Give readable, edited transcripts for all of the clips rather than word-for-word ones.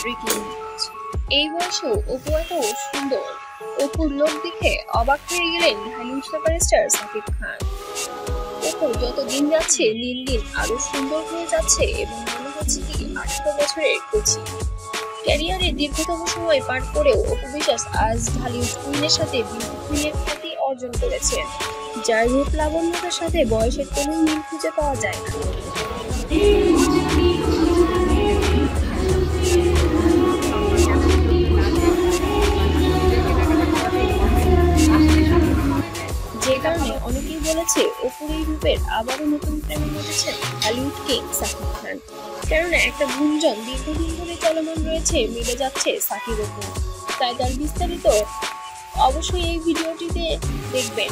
Ricky মিনাজ। এই বয়সেও অপু এত সুন্দর। অপুর লোক দেখে অবাক হয়ে গেলেন হলিউড সুপারস্টার শাকিব খান। অপু যত দিন যাচ্ছে দিন দিন আরো সুন্দর হয়ে যাচ্ছে এবং মনে হচ্ছে কি 18 বছরের কচি। ক্যারিয়ারে দীর্ঘতম সময় পার করেও অপু বিশ্বাস আজ হলিউড কুইনের সাথে বিউটি কুইনের খ্যাতি অর্জন করেছেন, যার রূপ লাবণ্যতার সাথে বয়সের কোনো মিল খুঁজে পাওয়া যায় না। যে কারণে অনেকেই বলেছে অপুর এই রূপের আবারও নতুন প্রেমে পড়েছেন হলিউড কিং শাকিব খান। কেননা একটা গুঞ্জন দীর্ঘদিন ধরে চলমান রয়েছে, মিলে যাচ্ছে শাকিব অপু। তাই তার বিস্তারিত অবশ্যই এই ভিডিওটিতে দেখবেন,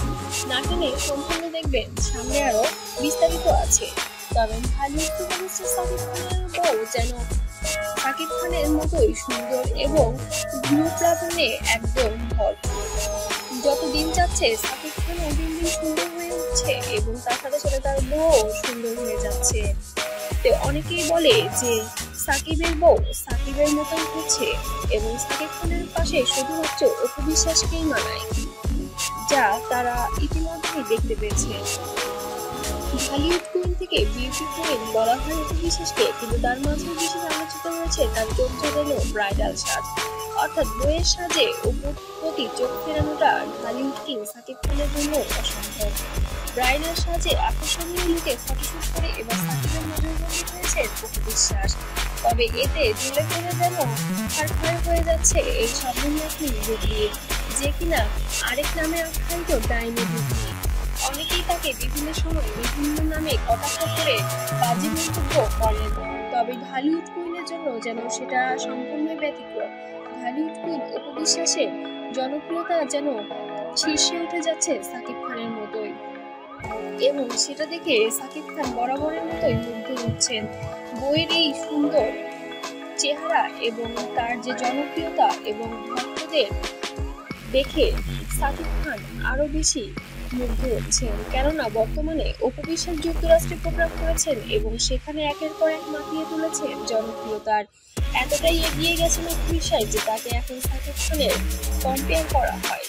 না টেনে সম্পূর্ণ দেখবেন, সামনে আরো বিস্তারিত আছে। তবে হলিউড সুপারস্টার শাকিব খানের বউ যেন শাকিব খানের মতোই সুন্দর এবং রূপ লাবণ্যে একদম ভরপুর। যত দিন যাচ্ছে শাকিব খানও দিন দিন সুন্দর হয়ে উঠছে এবং তার সাথে সাথে তার বউ সুন্দর হয়ে যাচ্ছে। তো অনেকেই বলে যে সাকিবের বউ সাকিবের মতন হচ্ছে এবং শাকিব খানের পাশে শুধুমাত্র অপু বিশ্বাসকেই মানায়, যা তারা ইতিমধ্যেই দেখতে পেয়েছে। হলিউড কুইন থেকে বিউটি কুইন বলা হয় অপু বিশ্বাসকে, কিন্তু তার মাঝে বিশেষ আলোচিত হয়েছে তার চোখ জোড়ানো ব্রাইডাল সাজ, অর্থাৎ বইয়ের সাজে অপুর প্রতি চোখ ফেরানোটা হলিউড কিং শাকিব খানের জন্য অসম্ভব। ব্রাইডাল সাজে আকর্ষণীয় লুকে ফটোশুট করে এবার শাকিবের নজরবন্দি হয়েছে অপু বিশ্বাস। তবে এতে দিলে ফেলে যেন খাড় হয়ে যাচ্ছে এই স্বপ্ননাথী বুবলি, যে কিনা আরেক নামে আখ্যায়িত ডাইনি বুবলি। অনেকেই তাকে বিভিন্ন সময় বিভিন্ন নামে কটাক্ষ করে বাজে মন্তব্য করেন, তবে হলিউড কুইনের জন্য যেন সেটা সম্পূর্ণ ব্যতিক্রম। হলিউড কুইন অপু বিশ্বাসের জনপ্রিয়তা যেন শীর্ষে উঠে যাচ্ছে শাকিব খানের মতোই, এবং সেটা দেখে শাকিব খান বরাবরের মতোই মুগ্ধ হচ্ছেন। বইয়ের এই সুন্দর চেহারা এবং তার যে জনপ্রিয়তা এবং ভক্তদের দেখে শাকিব খান আরো বেশি মুগ্ধ হচ্ছেন, কেননা বর্তমানে অপু বিশ্বাস যুক্তরাষ্ট্রে প্রোগ্রাম করেছেন এবং সেখানে একের পর এক মাতিয়ে তুলেছেন জনপ্রিয়তার। এতটাই এগিয়ে গেছেন অপু বিশ্বাস যে তাকে এখন শাকিব খানের কম্পেয়ার করা হয়।